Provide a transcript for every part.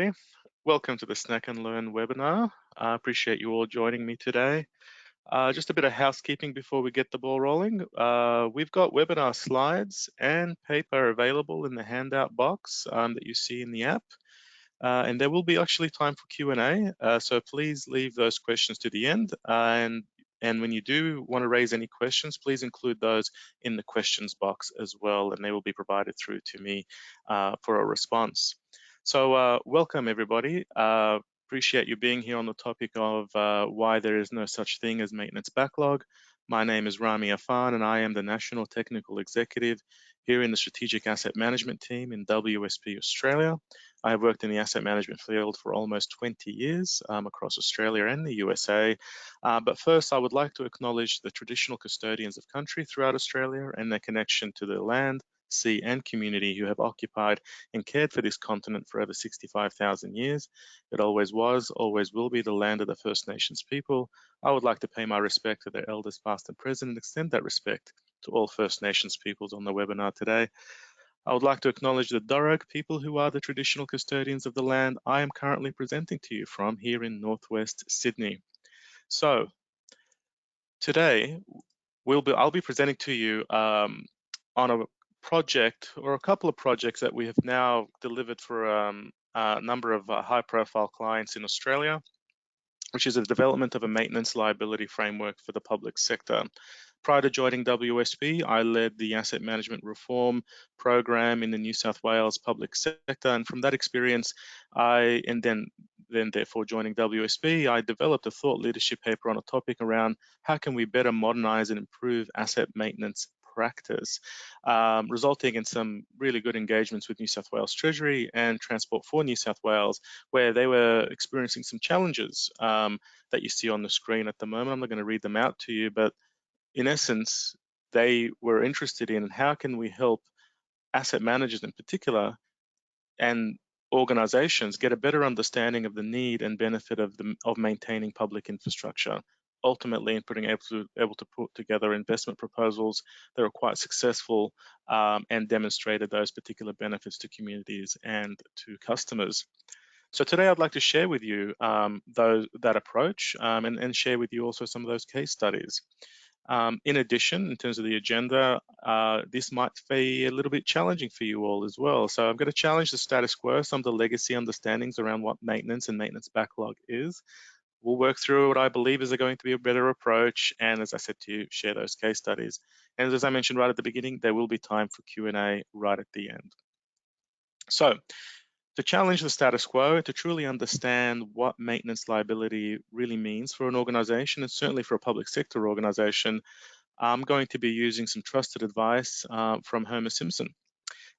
everybody. Welcome to the Snack and Learn webinar. I appreciate you all joining me today. Just a bit of housekeeping before we get the ball rolling. We've got webinar slides and paper available in the handout box that you see in the app. And there will be actually time for Q&A, so please leave those questions to the end. And when you do want to raise any questions, please include those in the questions box as well, and they will be provided through to me for a response. So welcome everybody. Appreciate you being here on the topic of why there is no such thing as maintenance backlog. My name is Rami Affan, and I am the National Technical Executive here in the Strategic Asset Management team in WSP Australia. I have worked in the asset management field for almost 20 years across Australia and the USA. But first, I would like to acknowledge the traditional custodians of country throughout Australia and their connection to the land, sea and community who have occupied and cared for this continent for over 65,000 years. It always was, always will be the land of the First Nations people. I would like to pay my respect to their elders past and present and extend that respect to all First Nations peoples on the webinar today. I would like to acknowledge the Darug people who are the traditional custodians of the land I am currently presenting to you from here in Northwest Sydney. So today I'll be presenting to you on a project or a couple of projects that we have now delivered for a number of high-profile clients in Australia, which is the development of a maintenance liability framework for the public sector. Prior to joining WSP, I led the asset management reform program in the New South Wales public sector, and from that experience, then therefore joining WSP, I developed a thought leadership paper on a topic around how can we better modernize and improve asset maintenance practice, resulting in some really good engagements with New South Wales Treasury and Transport for New South Wales, where they were experiencing some challenges that you see on the screen at the moment. I'm not going to read them out to you, but in essence, they were interested in how can we help asset managers in particular and organizations get a better understanding of the need and benefit of maintaining public infrastructure, ultimately in able to put together investment proposals that are quite successful and demonstrated those particular benefits to communities and to customers. So today I'd like to share with you that approach and share with you also some of those case studies. In addition, in terms of the agenda, this might be a little bit challenging for you all as well. So I'm going to challenge the status quo, some of the legacy understandings around what maintenance and maintenance backlog is. We'll work through what I believe is going to be a better approach, and as I said to you, share those case studies. And as I mentioned right at the beginning, there will be time for Q&A right at the end. So to challenge the status quo, to truly understand what maintenance liability really means for an organization, and certainly for a public sector organization, I'm going to be using some trusted advice from Homer Simpson,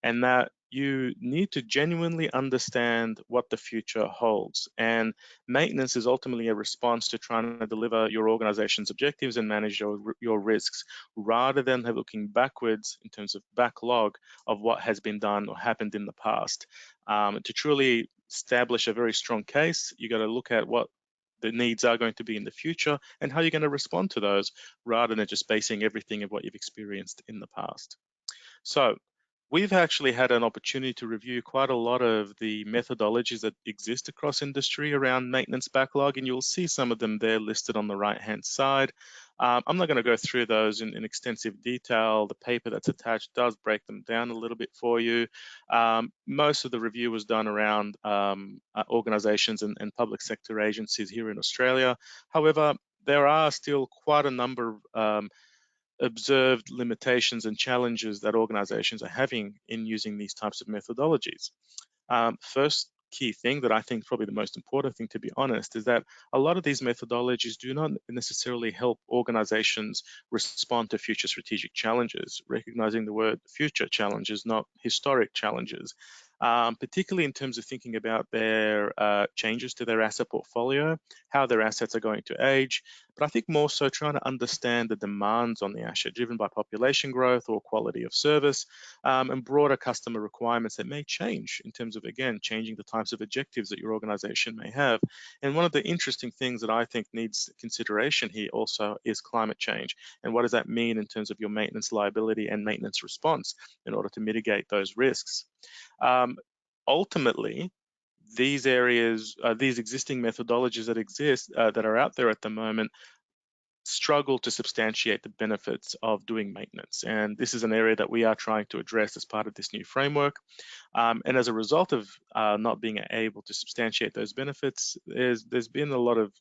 and that you need to genuinely understand what the future holds. And maintenance is ultimately a response to trying to deliver your organization's objectives and manage your risks, rather than looking backwards in terms of backlog of what has been done or happened in the past. To truly establish a very strong case, you got to look at what the needs are going to be in the future and how you're going to respond to those, rather than just basing everything of what you've experienced in the past. So we've actually had an opportunity to review quite a lot of the methodologies that exist across industry around maintenance backlog, and you'll see some of them there listed on the right-hand side. I'm not going to go through those in extensive detail. The paper that's attached does break them down a little bit for you. Most of the review was done around organizations and public sector agencies here in Australia. However, there are still quite a number of observed limitations and challenges that organizations are having in using these types of methodologies. First key thing that I think is probably the most important thing, to be honest, is that a lot of these methodologies do not necessarily help organizations respond to future strategic challenges, recognizing the word future challenges, not historic challenges. Particularly in terms of thinking about their changes to their asset portfolio, how their assets are going to age, but I think more so trying to understand the demands on the asset driven by population growth or quality of service, and broader customer requirements that may change in terms of, again, changing the types of objectives that your organization may have. And one of the interesting things that I think needs consideration here also is climate change. And what does that mean in terms of your maintenance liability and maintenance response in order to mitigate those risks? Ultimately, these areas, these existing methodologies that exist, that are out there at the moment, struggle to substantiate the benefits of doing maintenance. And this is an area that we are trying to address as part of this new framework. And as a result of not being able to substantiate those benefits, there's been a lot of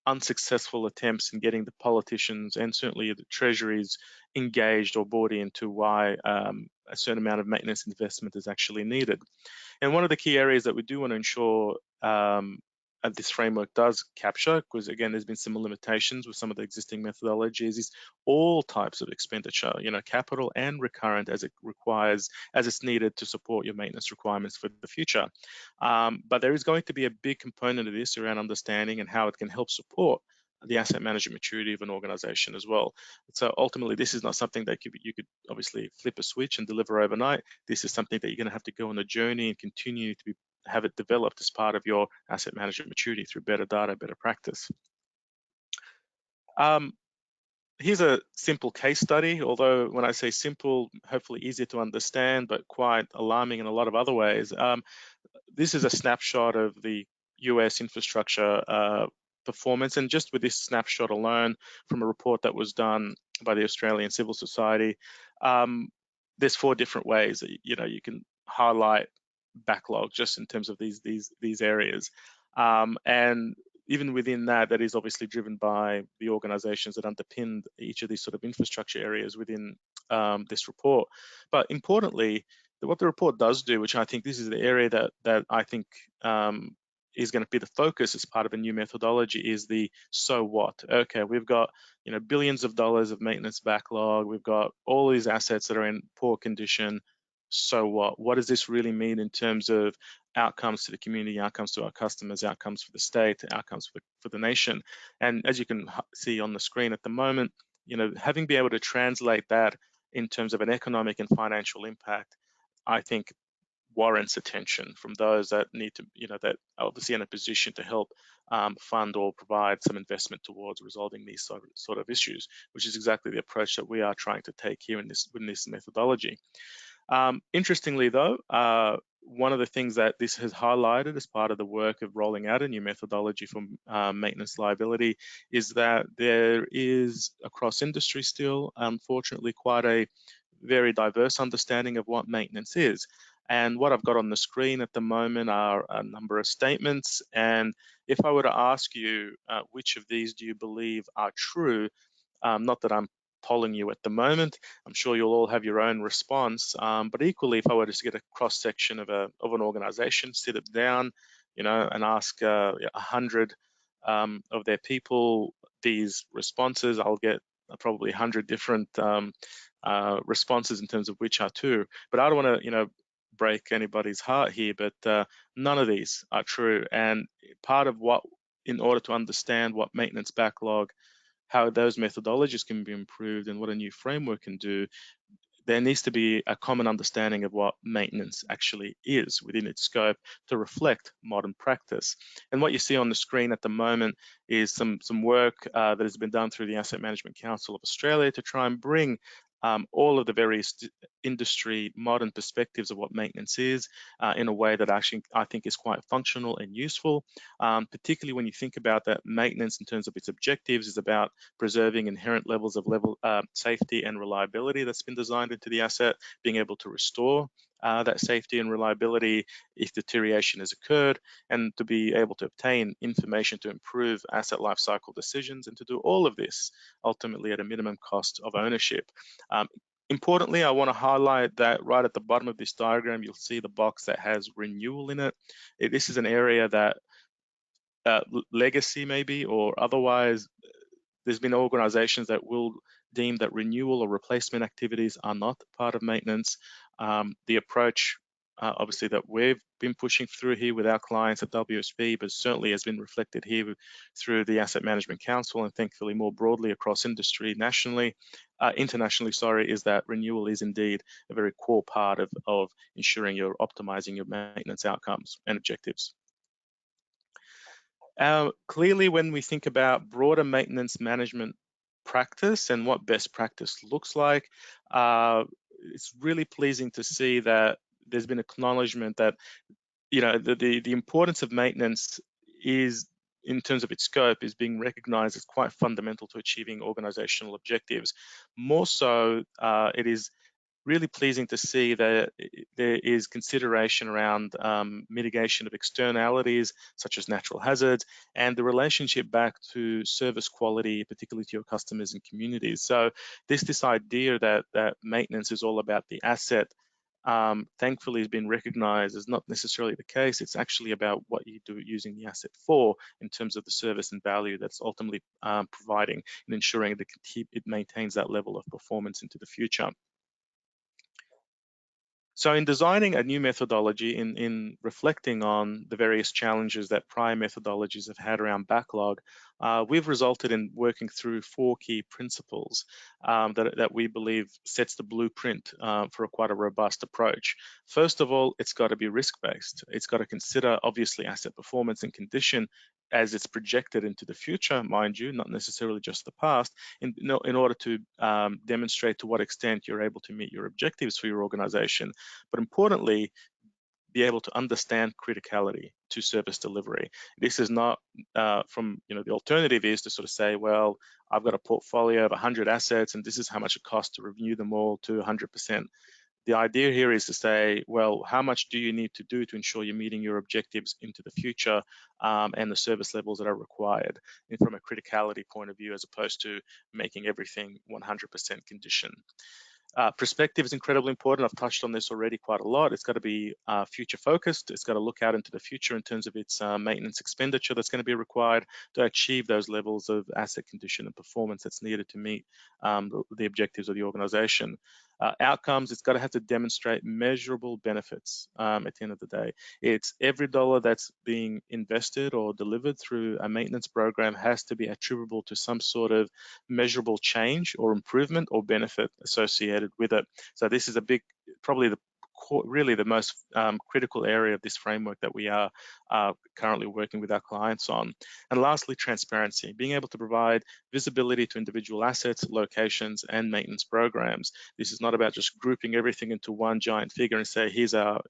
unsuccessful attempts in getting the politicians and certainly the treasuries engaged or bought into why a certain amount of maintenance investment is actually needed. And one of the key areas that we do want to ensure this framework does capture, because again, there's been some limitations with some of the existing methodologies, is all types of expenditure, capital and recurrent as it's needed to support your maintenance requirements for the future. But there is going to be a big component of this around understanding and how it can help support the asset management maturity of an organization as well. So ultimately, this is not something that you could obviously flip a switch and deliver overnight. This is something that you're going to have to go on a journey and continue to have it developed as part of your asset management maturity through better data, better practice. Here's a simple case study, although when I say simple, hopefully easier to understand, but quite alarming in a lot of other ways. This is a snapshot of the US infrastructure performance, and just with this snapshot alone from a report that was done by the Australian Civil Society, there's 4 different ways that you can highlight backlog just in terms of these areas, and even within that is obviously driven by the organizations that underpinned each of these sort of infrastructure areas within this report. But importantly, what the report does do, which I think this is the area that I think is going to be the focus as part of a new methodology, is the so what. Okay, we've got billions of dollars of maintenance backlog. We've got all these assets that are in poor condition. So what? What does this really mean in terms of outcomes to the community, outcomes to our customers, outcomes for the state, outcomes for the nation? And as you can see on the screen at the moment, having been able to translate that in terms of an economic and financial impact, I think warrants attention from those that need to, that are obviously in a position to help fund or provide some investment towards resolving these sort of issues, which is exactly the approach that we are trying to take here in this methodology. Interestingly, though, one of the things that this has highlighted as part of the work of rolling out a new methodology for maintenance liability is that there is, across industry still, unfortunately, quite a very diverse understanding of what maintenance is. And what I've got on the screen at the moment are a number of statements. And if I were to ask you which of these do you believe are true, not that I'm polling you at the moment, I'm sure you'll all have your own response. But equally, if I were to get a cross section of an organization, sit it down, and ask 100 of their people these responses, I'll get probably 100 different responses in terms of which are true. But I don't want to, break anybody's heart here, but none of these are true. And part of what, in order to understand what maintenance backlog, how those methodologies can be improved and what a new framework can do, there needs to be a common understanding of what maintenance actually is within its scope to reflect modern practice. And what you see on the screen at the moment is some work that has been done through the Asset Management Council of Australia to try and bring all of the various industry modern perspectives of what maintenance is in a way that actually I think is quite functional and useful, particularly when you think about that maintenance in terms of its objectives is about preserving inherent levels of safety and reliability that's been designed into the asset, being able to restore that safety and reliability if deterioration has occurred, and to be able to obtain information to improve asset lifecycle decisions, and to do all of this ultimately at a minimum cost of ownership. Importantly, I want to highlight that right at the bottom of this diagram, you'll see the box that has renewal in it. This is an area that legacy maybe or otherwise, there's been organizations that will deem that renewal or replacement activities are not part of maintenance. The approach, obviously, that we've been pushing through here with our clients at WSP, but certainly has been reflected here through the Asset Management Council and thankfully more broadly across industry internationally, is that renewal is indeed a very core part of ensuring you're optimizing your maintenance outcomes and objectives. Clearly, when we think about broader maintenance management practice and what best practice looks like, it's really pleasing to see that there's been acknowledgement that the importance of maintenance is, in terms of its scope, is being recognized as quite fundamental to achieving organizational objectives. More so, it is really pleasing to see that there is consideration around mitigation of externalities such as natural hazards and the relationship back to service quality, particularly to your customers and communities. So this idea that maintenance is all about the asset, thankfully has been recognized as not necessarily the case. It's actually about what you do using the asset for in terms of the service and value that's ultimately providing and ensuring that it maintains that level of performance into the future. So in designing a new methodology, in reflecting on the various challenges that prior methodologies have had around backlog, we've resulted in working through 4 key principles that we believe sets the blueprint for quite a robust approach. First of all, it's got to be risk-based. It's got to consider, obviously, asset performance and condition as it's projected into the future, mind you, not necessarily just the past, in order to demonstrate to what extent you're able to meet your objectives for your organization. But importantly, be able to understand criticality to service delivery. This is not from, the alternative is to sort of say, well, I've got a portfolio of 100 assets and this is how much it costs to review them all to 100%. The idea here is to say, well, how much do you need to do to ensure you're meeting your objectives into the future and the service levels that are required, and from a criticality point of view, as opposed to making everything 100% condition. Perspective is incredibly important. I've touched on this already quite a lot. It's got to be future focused. It's got to look out into the future in terms of its maintenance expenditure that's going to be required to achieve those levels of asset condition and performance that's needed to meet the objectives of the organization. Outcomes, it's got to have to demonstrate measurable benefits at the end of the day. It's every dollar that's being invested or delivered through a maintenance program has to be attributable to some sort of measurable change or improvement or benefit associated with it. So this is a big, probably really the most critical area of this framework that we are currently working with our clients on. And lastly, transparency, being able to provide visibility to individual assets, locations, and maintenance programs. This is not about just grouping everything into one giant figure and say, here's our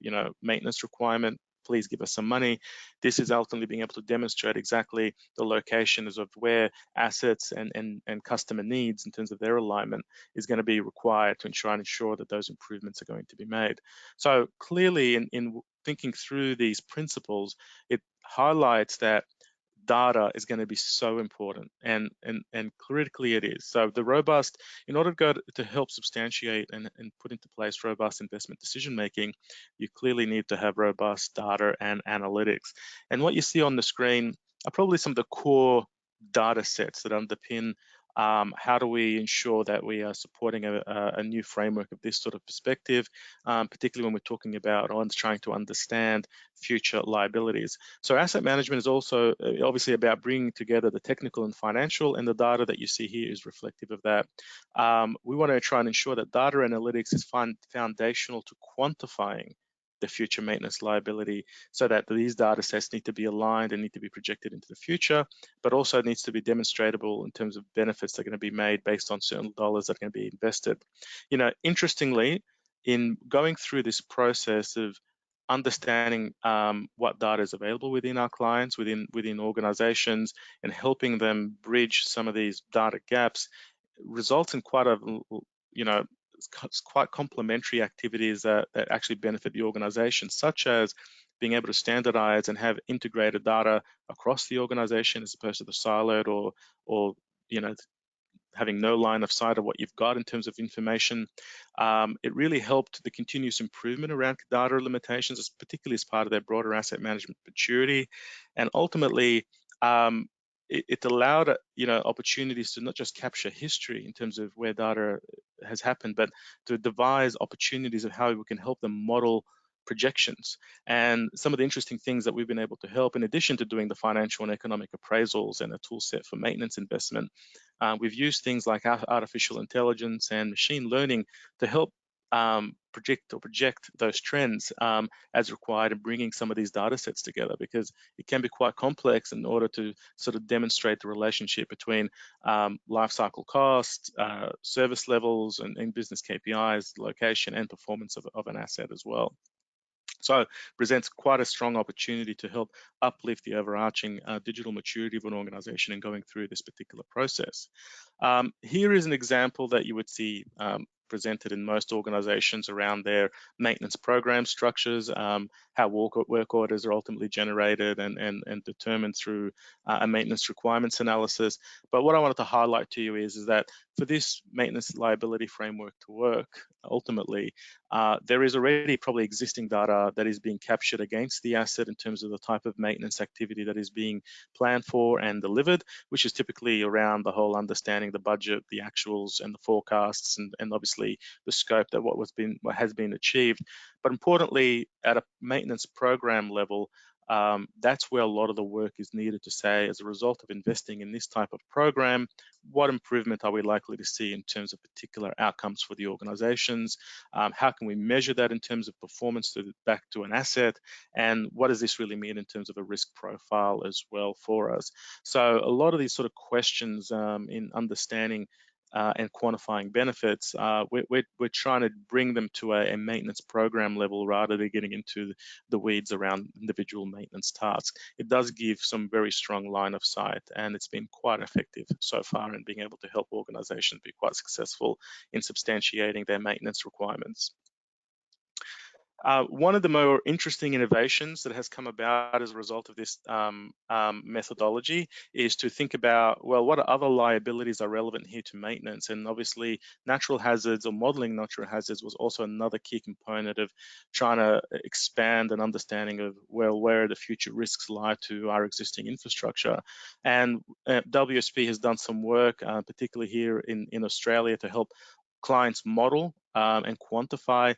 maintenance requirement, please give us some money. This is ultimately being able to demonstrate exactly the locations of where assets and customer needs in terms of their alignment is going to be required to ensure that those improvements are going to be made. So clearly in thinking through these principles, it highlights that data is going to be so important, and critically it is. So the robust, in order to help substantiate and put into place robust investment decision making, you clearly need to have robust data and analytics. And what you see on the screen are probably some of the core data sets that underpin how do we ensure that we are supporting a new framework of this sort of perspective, particularly when we're talking about trying to understand future liabilities. So asset management is also obviously about bringing together the technical and financial, and the data that you see here is reflective of that. We want to try and ensure that data analytics is foundational to quantifying the future maintenance liability, so that these data sets need to be aligned and need to be projected into the future, but also needs to be demonstrable in terms of benefits that are going to be made based on certain dollars that are going to be invested. Interestingly, in going through this process of understanding what data is available within our clients, within organizations, and helping them bridge some of these data gaps, results in quite complementary activities that actually benefit the organization, such as being able to standardize and have integrated data across the organization as opposed to the siloed or having no line of sight of what you've got in terms of information. It really helped the continuous improvement around data limitations, particularly as part of their broader asset management maturity. And ultimately, it allowed opportunities to not just capture history in terms of where data has happened, but to devise opportunities of how we can help them model projections. And some of the interesting things that we've been able to help, in addition to doing the financial and economic appraisals and a tool set for maintenance investment, we've used things like artificial intelligence and machine learning to help project those trends as required in bringing some of these data sets together, because it can be quite complex in order to sort of demonstrate the relationship between life cycle costs, service levels, and business KPIs, location and performance of an asset as well. So presents quite a strong opportunity to help uplift the overarching digital maturity of an organization in going through this particular process. Here is an example that you would see presented in most organizations around their maintenance program structures, how work orders are ultimately generated and determined through a maintenance requirements analysis. But what I wanted to highlight to you is that for this maintenance liability framework to work, ultimately, there is already probably existing data that is being captured against the asset in terms of the type of maintenance activity that is being planned for and delivered, which is typically around the whole understanding the budget, the actuals and the forecasts, and obviously the scope that what has been achieved. But importantly, at a maintenance program level, that's where a lot of the work is needed to say, as a result of investing in this type of program, what improvement are we likely to see in terms of particular outcomes for the organizations? How can we measure that in terms of performance back to an asset? And what does this really mean in terms of a risk profile as well for us? So a lot of these sort of questions in understanding and quantifying benefits, we're trying to bring them to a maintenance program level rather than getting into the weeds around individual maintenance tasks. It does give some very strong line of sight, and it's been quite effective so far in being able to help organizations be quite successful in substantiating their maintenance requirements. One of the more interesting innovations that has come about as a result of this methodology is to think about, well, what other liabilities are relevant here to maintenance? And obviously, natural hazards or modeling natural hazards was also another key component of trying to expand an understanding of, well, where the future risks lie to our existing infrastructure. And WSP has done some work, particularly here in Australia, to help clients model and quantify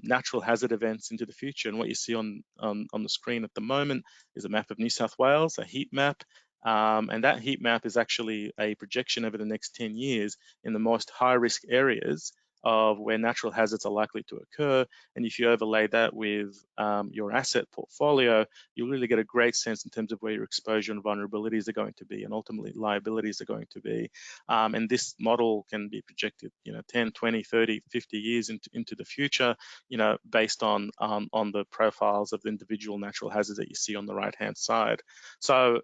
natural hazard events into the future. And what you see on the screen at the moment is a map of New South Wales, a heat map. And that heat map is actually a projection over the next 10 years in the most high-risk areas of where natural hazards are likely to occur. And if you overlay that with your asset portfolio, you'll really get a great sense in terms of where your exposure and vulnerabilities are going to be, and ultimately liabilities are going to be. And this model can be projected, 10, 20, 30, 50 years into the future, based on the profiles of the individual natural hazards that you see on the right-hand side. So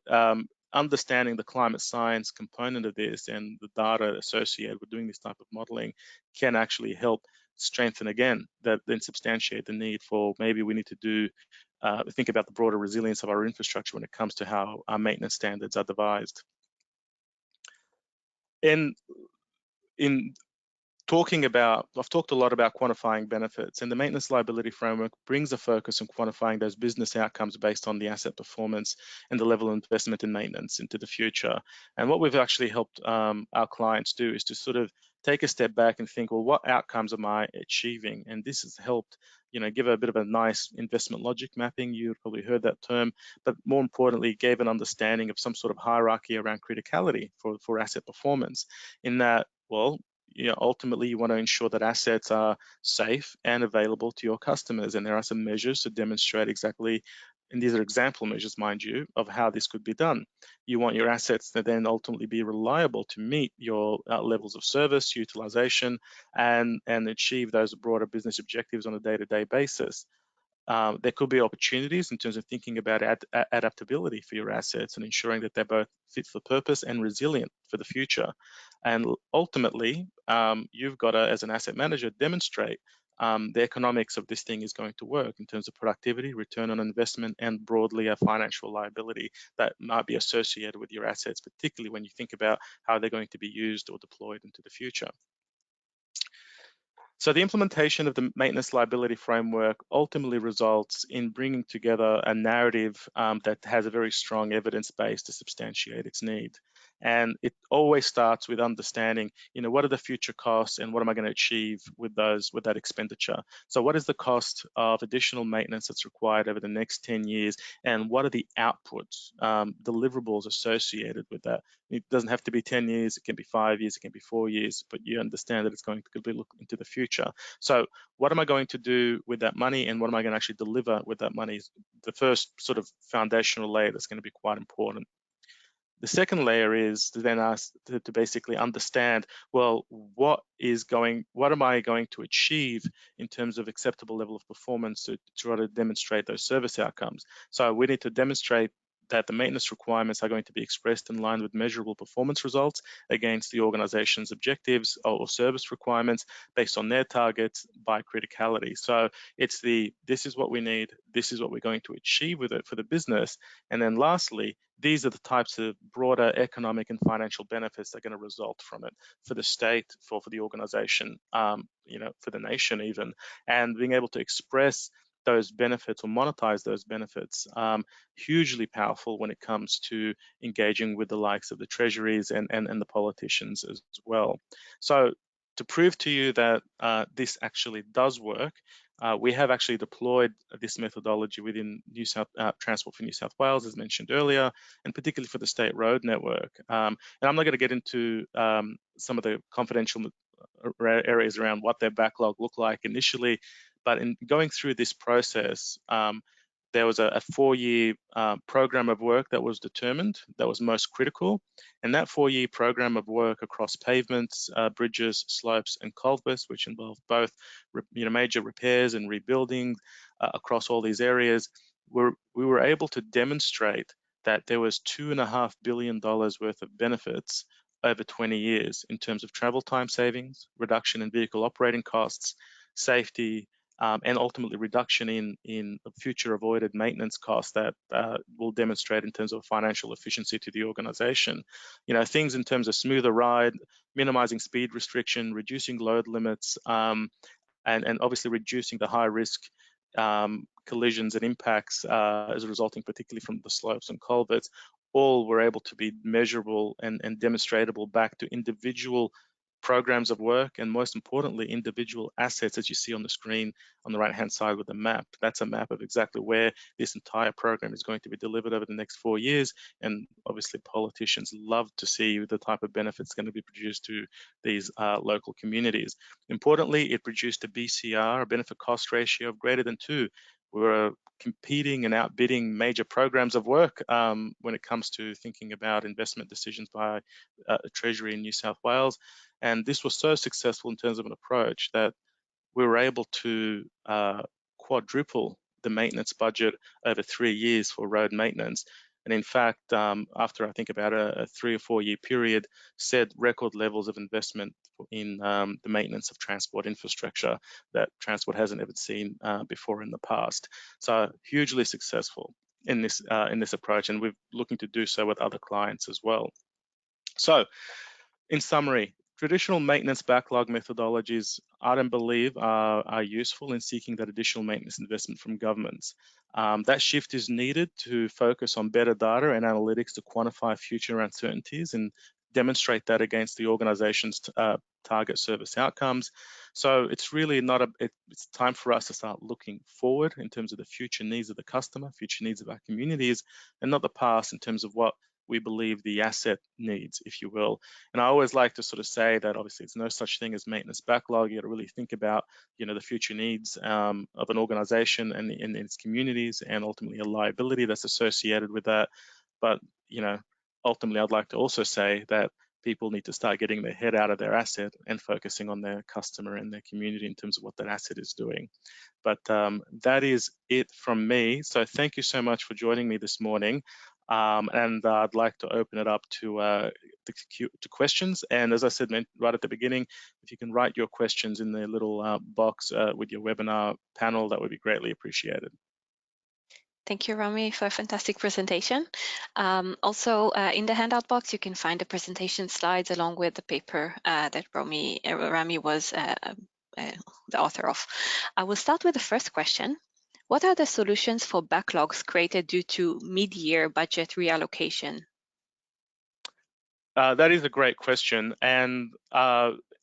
understanding the climate science component of this and the data associated with doing this type of modeling can actually help strengthen, again, that then substantiate the need for maybe we need to think about the broader resilience of our infrastructure when it comes to how our maintenance standards are devised. In I've talked a lot about quantifying benefits, and the maintenance liability framework brings a focus on quantifying those business outcomes based on the asset performance and the level of investment in maintenance into the future. And what we've actually helped our clients do is to sort of take a step back and think, well, what outcomes am I achieving? And this has helped, give a bit of a nice investment logic mapping. You've probably heard that term, but more importantly, gave an understanding of some sort of hierarchy around criticality for asset performance, in that, well, ultimately you want to ensure that assets are safe and available to your customers. And there are some measures to demonstrate exactly, and these are example measures, mind you, of how this could be done. You want your assets to then ultimately be reliable to meet your levels of service, utilization, and achieve those broader business objectives on a day-to-day basis. There could be opportunities in terms of thinking about adaptability for your assets and ensuring that they're both fit for purpose and resilient for the future. And ultimately, you've got to, as an asset manager, demonstrate the economics of this thing is going to work in terms of productivity, return on investment, and broadly a financial liability that might be associated with your assets, particularly when you think about how they're going to be used or deployed into the future. So the implementation of the maintenance liability framework ultimately results in bringing together a narrative that has a very strong evidence base to substantiate its need. And it always starts with understanding, what are the future costs and what am I going to achieve with that expenditure? So what is the cost of additional maintenance that's required over the next 10 years? And what are the outputs, deliverables associated with that? It doesn't have to be 10 years, it can be 5 years, it can be 4 years, but you understand that it's going to be looking into the future. So what am I going to do with that money, and what am I going to actually deliver with that money is the first sort of foundational layer that's going to be quite important. The second layer is to then ask to basically understand, well, what am I going to achieve in terms of acceptable level of performance to try to demonstrate those service outcomes. So we need to demonstrate that the maintenance requirements are going to be expressed in line with measurable performance results against the organization's objectives or service requirements based on their targets by criticality. So it's this is what we need, this is what we're going to achieve with it for the business. And then lastly, these are the types of broader economic and financial benefits that are going to result from it for the state, for the organization, for the nation even, and being able to express those benefits or monetize those benefits, hugely powerful when it comes to engaging with the likes of the treasuries and the politicians as well. So to prove to you that this actually does work, we have actually deployed this methodology within Transport for New South Wales, as mentioned earlier, and particularly for the state road network. And I'm not going to get into some of the confidential areas around what their backlog looked like initially, but in going through this process, there was a 4-year program of work that was determined that was most critical. And that 4-year program of work across pavements, bridges, slopes, and culverts, which involved both major repairs and rebuilding across all these areas, we were able to demonstrate that there was $2.5 billion worth of benefits over 20 years in terms of travel time savings, reduction in vehicle operating costs, safety, and ultimately reduction in future avoided maintenance costs that will demonstrate in terms of financial efficiency to the organization. Things in terms of smoother ride, minimizing speed restriction, reducing load limits, and obviously reducing the high risk collisions and impacts as resulting particularly from the slopes and culverts, all were able to be measurable and demonstratable back to individual programs of work, and most importantly, individual assets, as you see on the screen on the right-hand side with the map. That's a map of exactly where this entire program is going to be delivered over the next 4 years. And obviously, politicians love to see the type of benefits going to be produced to these local communities. Importantly, it produced a BCR, a benefit cost ratio of greater than 2. We were competing and outbidding major programs of work when it comes to thinking about investment decisions by Treasury in New South Wales. And this was so successful in terms of an approach that we were able to quadruple the maintenance budget over 3 years for road maintenance. And in fact, after I think about a 3 or 4 year period, set record levels of investment in the maintenance of transport infrastructure that transport hasn't ever seen before in the past. So hugely successful in this approach, and we're looking to do so with other clients as well. So, in summary, traditional maintenance backlog methodologies, I don't believe, are useful in seeking that additional maintenance investment from governments. That shift is needed to focus on better data and analytics to quantify future uncertainties and demonstrate that against the organization's target service outcomes. So it's really it's time for us to start looking forward in terms of the future needs of the customer, future needs of our communities, and not the past in terms of what we believe the asset needs, if you will. And I always like to sort of say that obviously it's no such thing as maintenance backlog. You got to really think about, the future needs of an organization and in its communities, and ultimately a liability that's associated with that. But, ultimately I'd like to also say that people need to start getting their head out of their asset and focusing on their customer and their community in terms of what that asset is doing. But that is it from me. So thank you so much for joining me this morning. And I'd like to open it up to questions. And as I said right at the beginning, if you can write your questions in the little box with your webinar panel, that would be greatly appreciated. Thank you, Rami, for a fantastic presentation. Also, in the handout box, you can find the presentation slides along with the paper that Rami was the author of. I will start with the first question. What are the solutions for backlogs created due to mid-year budget reallocation? That is a great question. And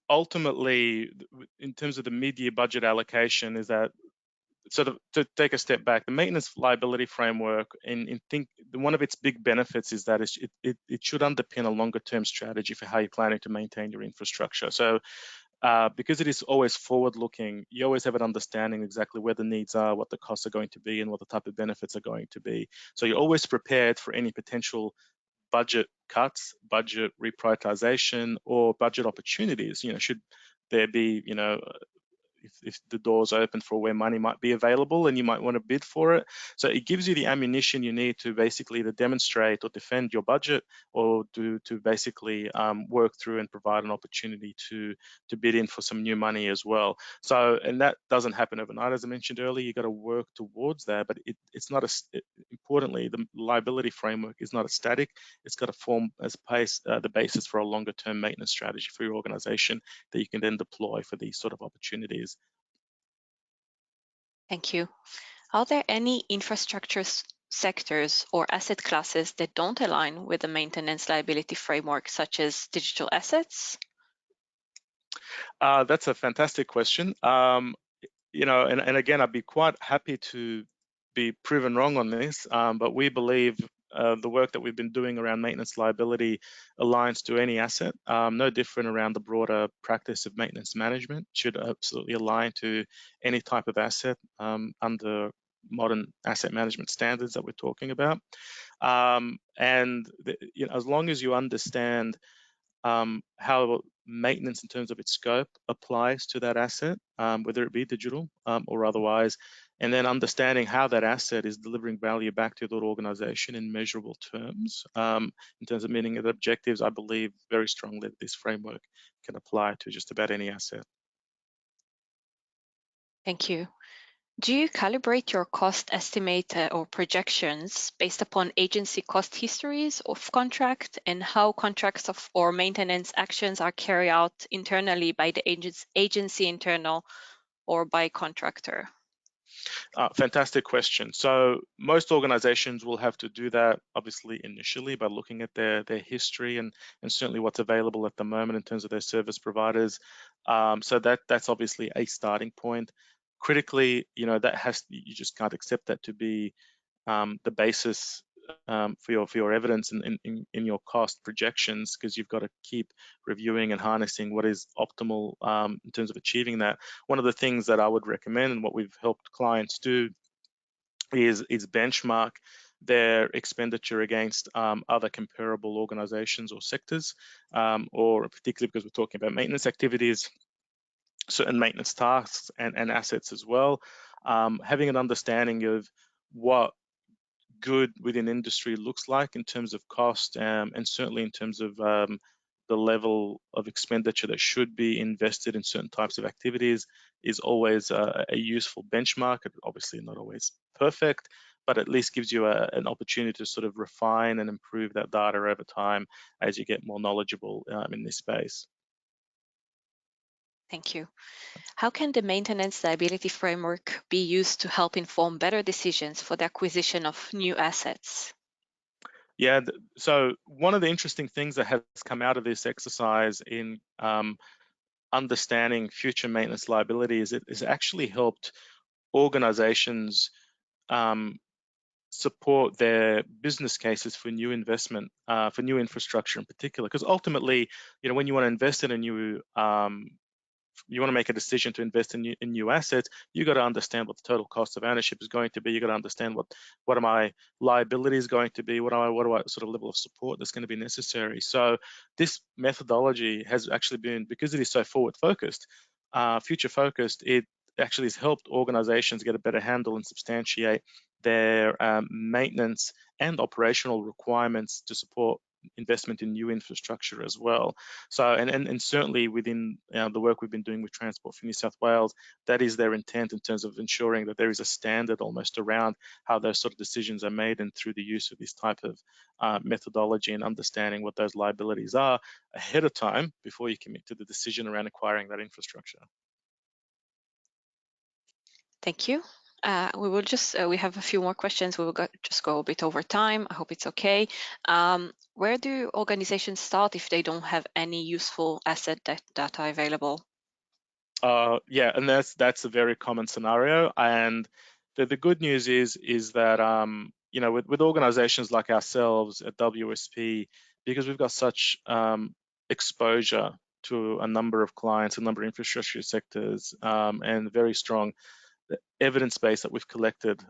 ultimately, in terms of the mid-year budget allocation, is that sort of to take a step back, the maintenance liability framework, one of its big benefits is that it should underpin a longer-term strategy for how you're planning to maintain your infrastructure. So because it is always forward-looking, you always have an understanding exactly where the needs are, what the costs are going to be, and what the type of benefits are going to be. So you're always prepared for any potential budget cuts, budget reprioritization, or budget opportunities. Should there be, if the door's open for where money might be available and you might want to bid for it. So it gives you the ammunition you need to basically either demonstrate or defend your budget, or to basically work through and provide an opportunity to bid in for some new money as well. So, and that doesn't happen overnight, as I mentioned earlier. You got to work towards that, but it's not importantly, the liability framework is not a static. It's got to form as the basis for a longer term maintenance strategy for your organization that you can then deploy for these sort of opportunities. Thank you. Are there any infrastructure sectors or asset classes that don't align with the maintenance liability framework, such as digital assets? That's a fantastic question. And again, I'd be quite happy to be proven wrong on this, but we believe the work that we've been doing around maintenance liability aligns to any asset, no different around the broader practice of maintenance management. Should absolutely align to any type of asset under modern asset management standards that we're talking about. As long as you understand how maintenance in terms of its scope applies to that asset, whether it be digital or otherwise, and then understanding how that asset is delivering value back to that organization in measurable terms, in terms of meeting the objectives. I believe very strongly that this framework can apply to just about any asset. Thank you. Do you calibrate your cost estimate or projections based upon agency cost histories of contract, and how contracts or maintenance actions are carried out internally by the agency internal or by contractor? Fantastic question. So most organizations will have to do that obviously initially by looking at their history and certainly what's available at the moment in terms of their service providers. So that's obviously a starting point. Critically, you just can't accept that to be the basis for your evidence in your cost projections, because you've got to keep reviewing and harnessing what is optimal in terms of achieving that. One of the things that I would recommend, and what we've helped clients do, is benchmark their expenditure against other comparable organizations or sectors, or particularly because we're talking about maintenance activities, certain maintenance tasks and assets as well. Having an understanding of what good within industry looks like in terms of cost, and certainly in terms of the level of expenditure that should be invested in certain types of activities, is always a useful benchmark. Obviously not always perfect, but at least gives you an opportunity to sort of refine and improve that data over time as you get more knowledgeable in this space. Thank you. How can the maintenance liability framework be used to help inform better decisions for the acquisition of new assets? Yeah, so one of the interesting things that has come out of this exercise in understanding future maintenance liability is it has actually helped organizations support their business cases for new investment, for new infrastructure in particular. Because ultimately, when you want to invest in a new you want to make a decision to invest in new assets, you got to understand what the total cost of ownership is going to be. You got to understand what are my liabilities going to be, what do I sort of level of support that's going to be necessary. So this methodology has actually been, because it is so forward focused, future focused, it actually has helped organizations get a better handle and substantiate their maintenance and operational requirements to support investment in new infrastructure as well. So, and certainly within the work we've been doing with Transport for New South Wales, that is their intent in terms of ensuring that there is a standard almost around how those sort of decisions are made, and through the use of this type of methodology and understanding what those liabilities are ahead of time before you commit to the decision around acquiring that infrastructure. Thank you. We will we have a few more questions. We will just go a bit over time. I hope it's okay. Where do organizations start if they don't have any useful asset data available? Yeah, and that's a very common scenario. And the good news is that with organizations like ourselves at WSP, because we've got such exposure to a number of clients, a number of infrastructure sectors, and very strong evidence base that we've collected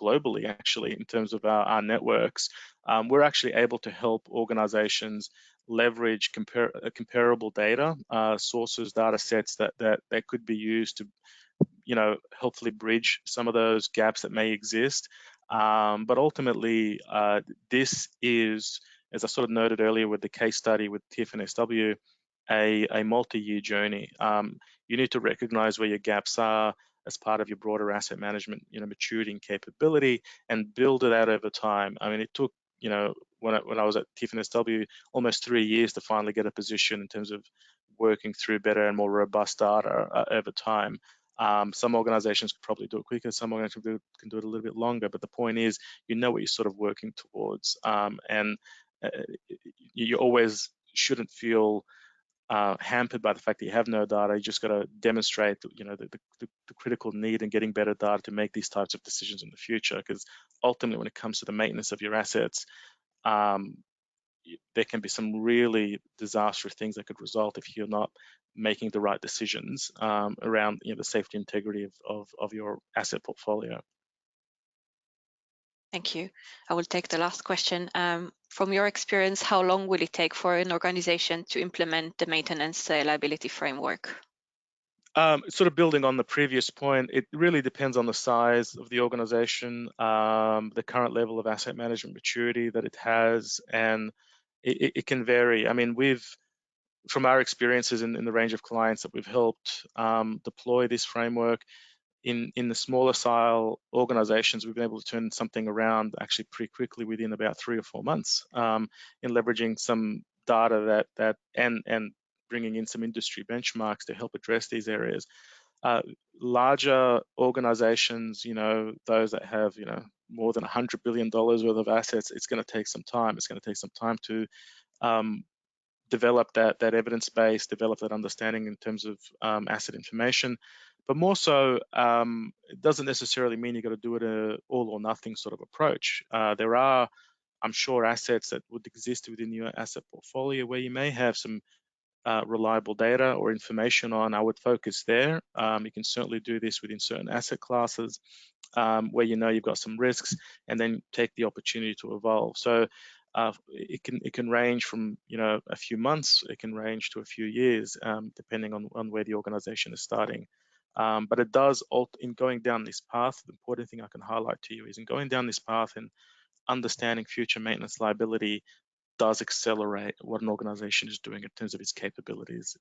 globally, actually, in terms of our networks. We're actually able to help organizations leverage comparable data sources, data sets that could be used to, hopefully bridge some of those gaps that may exist. But ultimately, this is, as I sort of noted earlier with the case study with TFNSW, a multi-year journey. You need to recognize where your gaps are as part of your broader asset management, maturity and capability, and build it out over time. I mean, it took, when I was at TFNSW, almost 3 years to finally get a position in terms of working through better and more robust data over time. Some organizations could probably do it quicker, some organizations can do it a little bit longer, but the point is, what you're sort of working towards. And you always shouldn't feel hampered by the fact that you have no data. You just got to demonstrate, the critical need in getting better data to make these types of decisions in the future. Because ultimately, when it comes to the maintenance of your assets, there can be some really disastrous things that could result if you're not making the right decisions around the safety integrity of your asset portfolio. Thank you. I will take the last question. From your experience, how long will it take for an organization to implement the maintenance liability framework? Sort of building on the previous point, it really depends on the size of the organization, the current level of asset management maturity that it has, and it can vary. I mean, from our experiences in the range of clients that we've helped deploy this framework, in the smaller style organizations, we've been able to turn something around actually pretty quickly within about 3 or 4 months, in leveraging some data and bringing in some industry benchmarks to help address these areas. Larger organizations, those that have, more than $100 billion worth of assets, it's going to take some time. It's going to take some time to develop that evidence base, develop that understanding in terms of asset information. But more so, it doesn't necessarily mean you got to do it a all or nothing sort of approach. There are, I'm sure, assets that would exist within your asset portfolio where you may have some reliable data or information on. I would focus there. You can certainly do this within certain asset classes where you've got some risks, and then take the opportunity to evolve. So it can range from a few months, it can range to a few years, depending on where the organization is starting. But it does, in going down this path, the important thing I can highlight to you is in going down this path and understanding future maintenance liability does accelerate what an organization is doing in terms of its capabilities,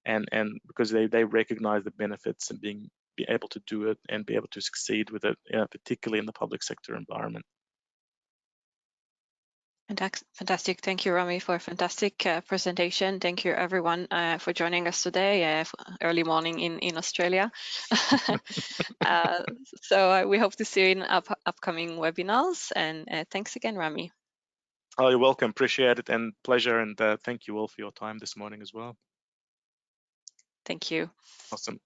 and because they recognize the benefits and be able to do it and be able to succeed with it, particularly in the public sector environment. Fantastic. Thank you, Rami, for a fantastic presentation. Thank you, everyone, for joining us today, early morning in Australia. So we hope to see you in upcoming webinars. And thanks again, Rami. Oh, you're welcome. Appreciate it, and pleasure. And thank you all for your time this morning as well. Thank you. Awesome.